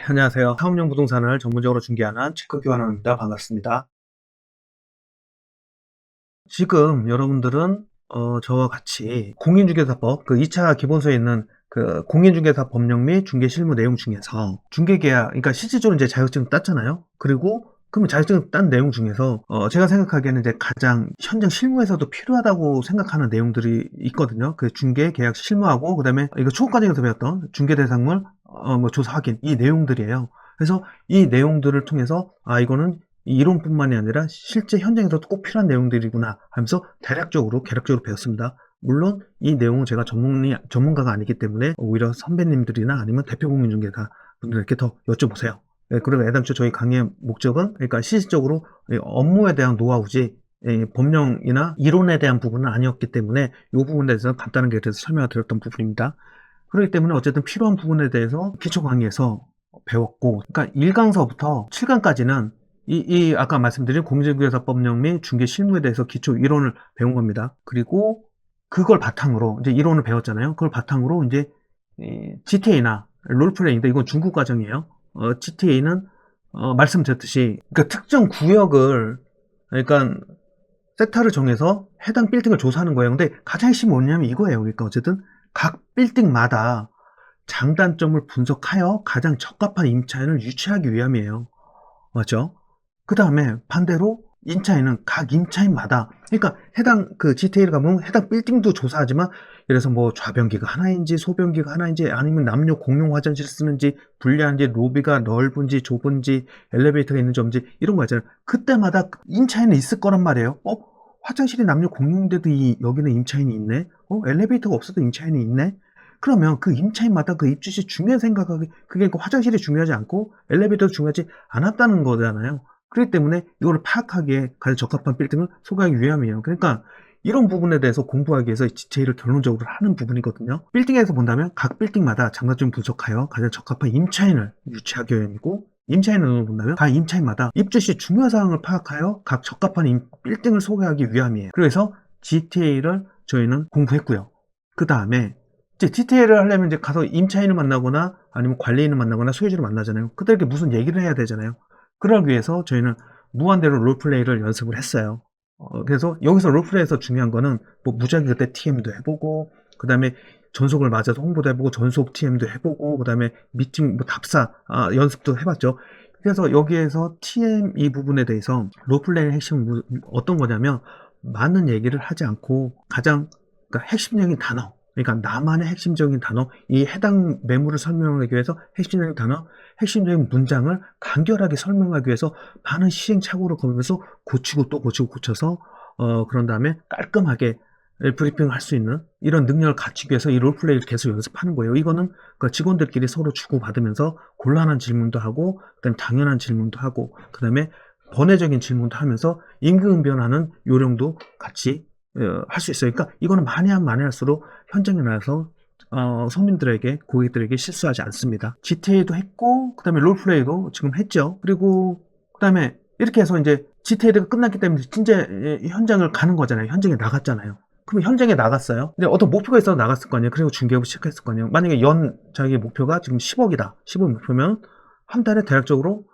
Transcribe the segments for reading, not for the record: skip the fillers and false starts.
안녕하세요. 사업용 부동산을 전문적으로 중개하는 체크교환원입니다. 반갑습니다. 지금 여러분들은 저와 같이 공인중개사법 그 2차 기본서에 있는 그 공인중개사 법령 및 중개 실무 내용 중에서 중개계약, 그러니까 실질적으로 이제 자격증 땄잖아요. 그리고 그러면 자격증 딴 내용 중에서 제가 생각하기에는 이제 가장 현장 실무에서도 필요하다고 생각하는 내용들이 있거든요. 그 중개 계약 실무하고 그다음에 이거 초급 과정에서 배웠던 중개 대상물 뭐 조사 확인, 이 내용들이에요. 그래서 이 내용들을 통해서 이거는 이론뿐만이 아니라 실제 현장에서도 꼭 필요한 내용들이구나 하면서 대략적으로 개략적으로 배웠습니다. 물론 이 내용은 제가 전문가가 아니기 때문에 오히려 선배님들이나 아니면 대표 공인중개사 분들에게 더 여쭤보세요. 그리고 애당초 저희 강의의 목적은 그러니까 실질적으로 업무에 대한 노하우지 법령이나 이론에 대한 부분은 아니었기 때문에 이 부분에 대해서 간단하게 대해서 설명을 드렸던 부분입니다. 그렇기 때문에 어쨌든 필요한 부분에 대해서 기초 강의에서 배웠고, 그러니까 1강서부터 7강까지는 아까 말씀드린 공인중개사법령 및 중개 실무에 대해서 기초 이론을 배운 겁니다. 그리고 그걸 바탕으로 이제 이론을 배웠잖아요. 그걸 바탕으로 이제 GTA나 롤플레이인데 이건 중급 과정이에요. GTA는 말씀드렸듯이 그러니까 특정 구역을 그러니까 섹터를 정해서 해당 빌딩을 조사하는 거예요. 근데 가장 핵심이 뭐냐면 이거예요. 그러니까 어쨌든 각 빌딩마다 장단점을 분석하여 가장 적합한 임차인을 유치하기 위함이에요. 맞죠? 그 다음에 반대로 임차인은 각 임차인마다, 그러니까 해당 그 GTA를 가면 해당 빌딩도 조사하지만, 예를 들어서 뭐 좌변기가 하나인지 소변기가 하나인지 아니면 남녀 공용 화장실 쓰는지 불리한지 로비가 넓은지 좁은지 엘리베이터가 있는지 없는지 이런 거 있잖아요. 그때마다 임차인은 있을 거란 말이에요. 화장실이 남녀 공용인데도 여기는 임차인이 있네. 엘리베이터가 없어도 임차인이 있네. 그러면 그 임차인마다 그 입주시 중요한 생각하기, 그게 그 화장실이 중요하지 않고 엘리베이터도 중요하지 않았다는 거잖아요. 그렇기 때문에 이거를 파악하기에 가장 적합한 빌딩을 소개하기 위함이에요. 그러니까 이런 부분에 대해서 공부하기 위해서 GTA를 결론적으로 하는 부분이거든요. 빌딩에서 본다면 각 빌딩마다 장단점 분석하여 가장 적합한 임차인을 유치하기 위함이고, 임차인을 본다면 각 임차인마다 입주시 중요한 사항을 파악하여 각 적합한 빌딩을 소개하기 위함이에요. 그래서 GTA를 저희는 공부했고요. 그 다음에 이제 GTA를 하려면 이제 가서 임차인을 만나거나 아니면 관리인을 만나거나 소유주를 만나잖아요. 그들에게 무슨 얘기를 해야 되잖아요. 그러기 위해서 저희는 무한대로 롤플레이를 연습을 했어요. 그래서 여기서 롤플레이에서 중요한 거는 뭐 무작위 그때 TM도 해보고, 그 다음에 전속을 맞아서 홍보도 해보고, 전속 TM도 해보고, 그 다음에 미팅, 뭐 답사, 연습도 해봤죠. 그래서 여기에서 TM 이 부분에 대해서 롤플레이의 핵심은 어떤 거냐면, 많은 얘기를 하지 않고 가장 그러니까 핵심적인 단어, 그러니까 나만의 핵심적인 단어, 이 해당 매물을 설명하기 위해서 핵심적인 단어, 핵심적인 문장을 간결하게 설명하기 위해서 많은 시행착오를 거면서 고치고 또 고치고 고쳐서 그런 다음에 깔끔하게 브리핑을 할 수 있는 이런 능력을 갖추기 위해서 이 롤플레이를 계속 연습하는 거예요. 이거는 그러니까 직원들끼리 서로 주고받으면서 곤란한 질문도 하고, 그다음에 당연한 질문도 하고, 그다음에 번외적인 질문도 하면서 임기응변하는 요령도 같이 할 수 있어요. 그러니까 이거는 많이 하면 많이 할수록 현장에 나가서 손님들에게, 고객들에게 실수하지 않습니다. GTA도 했고, 그 다음에 롤플레이도 지금 했죠. 그리고 그 다음에 이렇게 해서 이제 GTA가 끝났기 때문에 진짜 현장을 가는 거잖아요. 현장에 나갔잖아요. 그럼 현장에 나갔어요. 근데 어떤 목표가 있어서 나갔을 거 아니에요. 그리고 중개업을 시작했을 거 아니에요. 만약에 자기 목표가 지금 10억이다. 10억 목표면 한 달에 대략적으로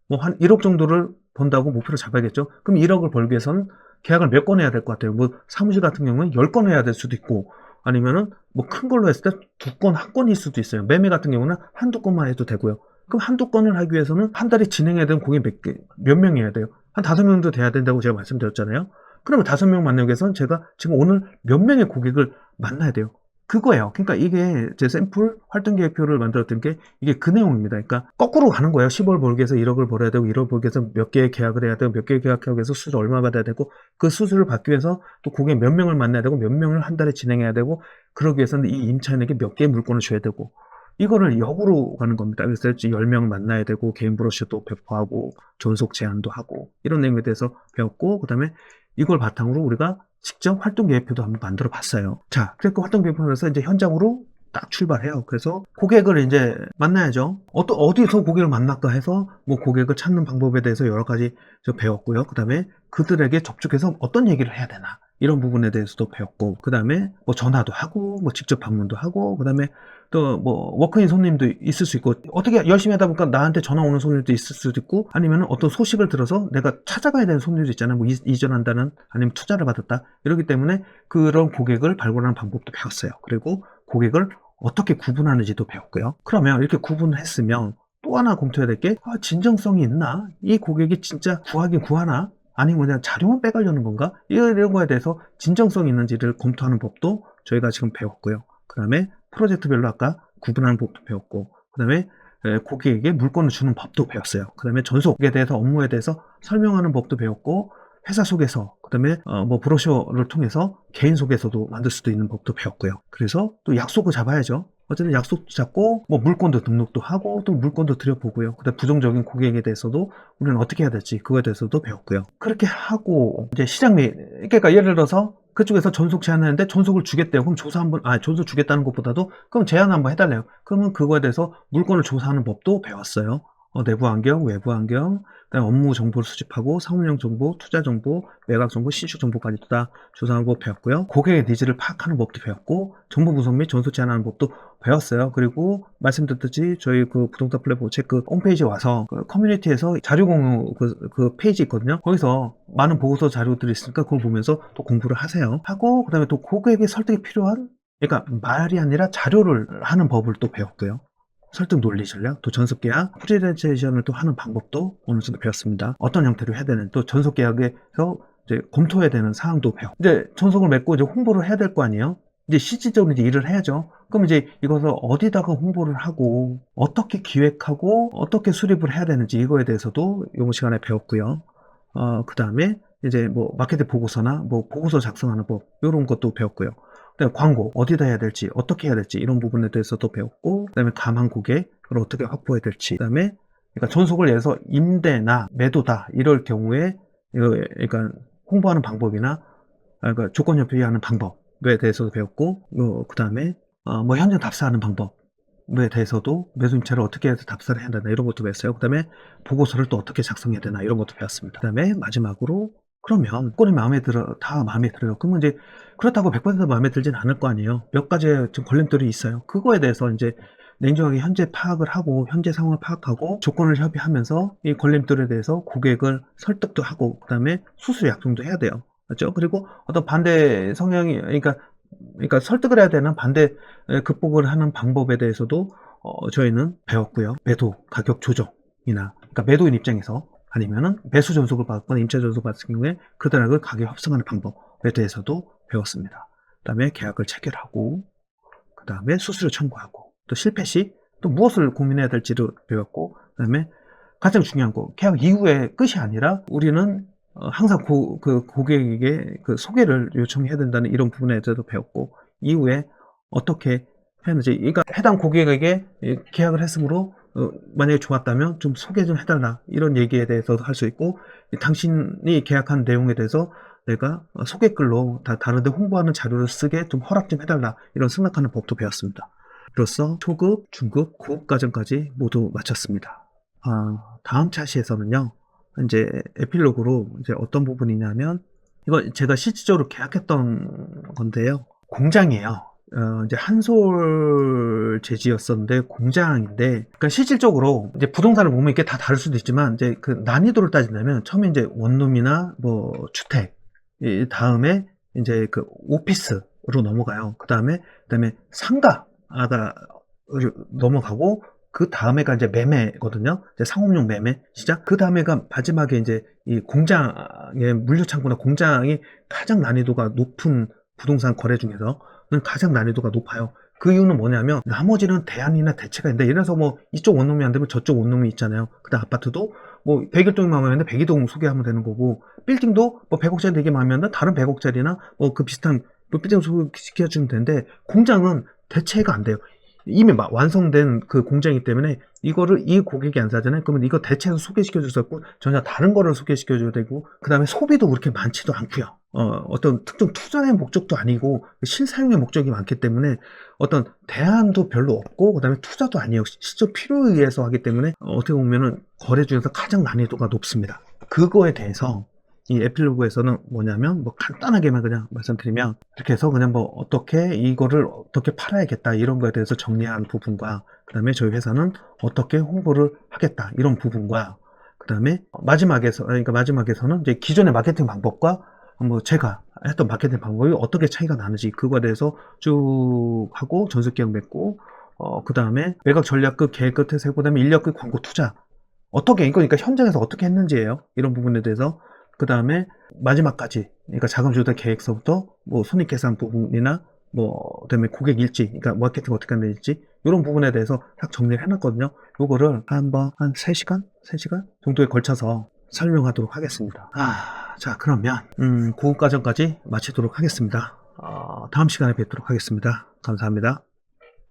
뭐 한 1억 정도를 번다고 목표를 잡아야겠죠. 그럼 1억을 벌기 위해서는 계약을 몇 건 해야 될 것 같아요. 뭐 사무실 같은 경우는 10건 해야 될 수도 있고, 아니면은 뭐 큰 걸로 했을 때 2건, 한 건일 수도 있어요. 매매 같은 경우는 한두 건만 해도 되고요. 그럼 한두 건을 하기 위해서는 한 달에 진행해야 되는 고객 몇 명이어야 돼요? 한 5명도 돼야 된다고 제가 말씀드렸잖아요. 그러면 5명 만나기 위해서는 제가 지금 오늘 몇 명의 고객을 만나야 돼요. 그거예요. 그러니까 이게 제 샘플 활동 계획표를 만들었던 게 이게 그 내용입니다. 그러니까 거꾸로 가는 거예요. 10월 벌기 위해서 1억을 벌어야 되고, 1억 벌기 위해서 몇 개의 계약을 해야 되고, 몇 개의 계약하기 위해서 수수료 얼마 받아야 되고, 그 수수료를 받기 위해서 또 고객 몇 명을 만나야 되고, 몇 명을 한 달에 진행해야 되고, 그러기 위해서는 이 임차인에게 몇 개의 물건을 줘야 되고, 이거를 역으로 가는 겁니다. 그래서 10명 만나야 되고, 개인 브로셔도 배포하고, 존속 제한도 하고, 이런 내용에 대해서 배웠고, 그 다음에 이걸 바탕으로 우리가 직접 활동 계획표도 한번 만들어 봤어요. 자, 그래서 활동 계획표에서 이제 현장으로 딱 출발해요. 그래서 고객을 이제 만나야죠. 어디서 고객을 만날까 해서 뭐 고객을 찾는 방법에 대해서 여러 가지 배웠고요. 그 다음에 그들에게 접촉해서 어떤 얘기를 해야 되나. 이런 부분에 대해서도 배웠고, 그 다음에 뭐 전화도 하고, 뭐 직접 방문도 하고, 그 다음에 또 뭐 워크인 손님도 있을 수 있고, 어떻게 열심히 하다 보니까 나한테 전화 오는 손님도 있을 수도 있고, 아니면 어떤 소식을 들어서 내가 찾아가야 되는 손님도 있잖아요. 뭐 이전한다는, 아니면 투자를 받았다. 이러기 때문에 그런 고객을 발굴하는 방법도 배웠어요. 그리고 고객을 어떻게 구분하는지도 배웠고요. 그러면 이렇게 구분을 했으면 또 하나 검토해야 될 게, 진정성이 있나? 이 고객이 진짜 구하긴 구하나? 아니면 그냥 자료만 빼가려는 건가? 이런 거에 대해서 진정성이 있는지를 검토하는 법도 저희가 지금 배웠고요. 그 다음에 프로젝트별로 아까 구분하는 법도 배웠고, 그 다음에 고객에게 물건을 주는 법도 배웠어요. 그 다음에 전속에 대해서, 업무에 대해서 설명하는 법도 배웠고, 회사 속에서, 그 다음에 뭐 브로셔를 통해서 개인 소개서도 만들 수도 있는 법도 배웠고요. 그래서 또 약속을 잡아야죠. 어쨌든 약속도 잡고, 뭐 물건도 등록도 하고, 또 물건도 드려보고요. 그다음 부정적인 고객에 대해서도 우리는 어떻게 해야 될지, 그거에 대해서도 배웠고요. 그렇게 하고 이제 시장 매, 그러니까 예를 들어서 그쪽에서 전속 제안하는데 전속을 주겠대요. 그럼 조사 한번, 전속 주겠다는 것보다도 그럼 제안 한번 해달래요. 그러면 그거에 대해서 물건을 조사하는 법도 배웠어요. 내부 환경, 외부 환경, 그다음에 업무 정보를 수집하고, 상업용 정보, 투자 정보, 매각 정보, 신축 정보까지 다 조사하는 법 배웠고요. 고객의 니즈를 파악하는 법도 배웠고, 정보 분석 및 전속 제안하는 법도 배웠어요. 그리고 말씀드렸듯이 저희 그 부동산 플랫폼 체크 홈페이지에 와서 그 커뮤니티에서 자료 공유 그 페이지 있거든요. 거기서 많은 보고서 자료들이 있으니까 그걸 보면서 또 공부를 하세요. 하고, 그다음에 또 고객의 설득이 필요한, 그러니까 말이 아니라 자료를 하는 법을 또 배웠고요. 설득 논리 전략, 또 전속 계약, 프리랜서이션을 또 하는 방법도 어느 정도 배웠습니다. 어떤 형태로 해야 되는, 또 전속 계약에서 이제 검토해야 되는 사항도 배웠고, 이제 전속을 맺고 이제 홍보를 해야 될 거 아니에요? 이제 실질적으로 이제 일을 해야죠. 그럼 이제 이것을 어디다가 홍보를 하고, 어떻게 기획하고, 어떻게 수립을 해야 되는지, 이거에 대해서도 이번 시간에 배웠고요. 그 다음에 이제 뭐 마케팅 보고서나 뭐 보고서 작성하는 법, 이런 것도 배웠고요. 그다음에 광고 어디다 해야 될지, 어떻게 해야 될지, 이런 부분에 대해서도 배웠고, 그다음에 가망 고객을 어떻게 확보해야 될지, 그다음에 그러니까 전속을 예서 임대나 매도다 이럴 경우에 그러니까 홍보하는 방법이나, 그러니까 조건 협의하는 방법에 대해서도 배웠고, 그다음에 뭐 현장 답사하는 방법에 대해서도 매수임차를 어떻게 해서 답사를 해야 되나 이런 것도 배웠어요. 그다음에 보고서를 또 어떻게 작성해야 되나 이런 것도 배웠습니다. 그다음에 마지막으로, 그러면 꼴이 마음에 들어, 다 마음에 들어요. 그러면 이제 그렇다고 100% 마음에 들진 않을 거 아니에요. 몇 가지의 좀 걸림돌이 있어요. 그거에 대해서 이제 냉정하게 현재 파악을 하고, 현재 상황을 파악하고, 조건을 협의하면서 이 걸림돌에 대해서 고객을 설득도 하고, 그 다음에 수수 약정도 해야 돼요. 맞죠? 그리고 어떤 반대 성향이, 그러니까 설득을 해야 되는 반대 극복을 하는 방법에 대해서도 저희는 배웠고요. 매도 가격 조정이나, 그러니까 매도인 입장에서, 아니면은 매수 전속을 받거나 임차 전속을 받을 경우에 그들하고 가격 협상하는 방법에 대해서도 배웠습니다. 그 다음에 계약을 체결하고, 그 다음에 수수료 청구하고, 또 실패 시 또 무엇을 고민해야 될지를 배웠고, 그 다음에 가장 중요한 거, 계약 이후에 끝이 아니라 우리는 항상 그 고객에게 그 소개를 요청해야 된다는 이런 부분에 대해서도 배웠고, 이후에 어떻게 해야하는지, 그러니까 해당 고객에게 계약을 했으므로 만약에 좋았다면 좀 소개 좀 해달라, 이런 얘기에 대해서도 할 수 있고, 당신이 계약한 내용에 대해서 내가 소개글로 다른데 홍보하는 자료를 쓰게 좀 허락 좀 해달라, 이런 생각하는 법도 배웠습니다. 이로써 초급, 중급, 고급 과정까지 모두 마쳤습니다. 다음 차시에서는요, 이제 에필로그로 이제 어떤 부분이냐면, 이거 제가 실질적으로 계약했던 건데요. 공장이에요. 이제 한솔 재지였었는데 공장인데, 그러니까 실질적으로 이제 부동산을 보면 이게 다 다를 수도 있지만, 이제 그 난이도를 따지려면 처음에 이제 원룸이나 뭐 주택, 다음에 이제 그 오피스로 넘어가요. 그다음에 상가가 넘어가고, 그 다음에가 이제 매매거든요. 이제 상업용 매매 시작. 그 다음에가 마지막에 이제 이 공장의 물류창고나 공장이 가장 난이도가 높은 부동산 거래 중에서는 가장 난이도가 높아요. 그 이유는 뭐냐면, 나머지는 대안이나 대체가 있는데, 예를 들어서 뭐 이쪽 원룸이 안 되면 저쪽 원룸이 있잖아요. 그다음 아파트도 뭐 100일동이 마음에 드는데 102동 소개하면 되는 거고, 빌딩도 뭐 100억짜리 되게 마음에 드는데 다른 100억짜리나 뭐 그 비슷한 빌딩 소개시켜주면 되는데, 공장은 대체가 안 돼요. 이미 완성된 그 공장이기 때문에 이거를 이 고객이 안 사잖아요. 그러면 이거 대체해서 소개시켜 줬었고, 전혀 다른 거를 소개시켜 줘야 되고, 그 다음에 소비도 그렇게 많지도 않고요. 어떤 특정 투자의 목적도 아니고 실사용의 목적이 많기 때문에 어떤 대안도 별로 없고, 그 다음에 투자도 아니에요. 실적 필요에 의해서 하기 때문에 어떻게 보면은 거래 중에서 가장 난이도가 높습니다. 그거에 대해서 이 에필로그에서는 뭐냐면 뭐 간단하게만 그냥 말씀드리면 이렇게 해서 그냥 뭐 어떻게 이거를 어떻게 팔아야겠다 이런 거에 대해서 정리한 부분과 그다음에 저희 회사는 어떻게 홍보를 하겠다 이런 부분과 그다음에 마지막에서는 이제 기존의 마케팅 방법과 뭐 제가 했던 마케팅 방법이 어떻게 차이가 나는지 그거에 대해서 쭉 하고 전수 계약 맺고 그다음에 매각 전략 끝 계획 끝에서 해고 그다음에 인력 끝 광고 투자 어떻게 그러니까 현장에서 어떻게 했는지예요. 이런 부분에 대해서 그다음에 마지막까지 그러니까 자금 조달 계획서부터 뭐 손익 계산 부분이나 뭐 그다음에 고객 일지 그러니까 마케팅 어떻게 하면 될지 이런 부분에 대해서 딱 정리를 해놨거든요. 요거를 한 3시간 정도에 걸쳐서 설명하도록 하겠습니다. 자 그러면 그 과정까지 마치도록 하겠습니다. 다음 시간에 뵙도록 하겠습니다. 감사합니다.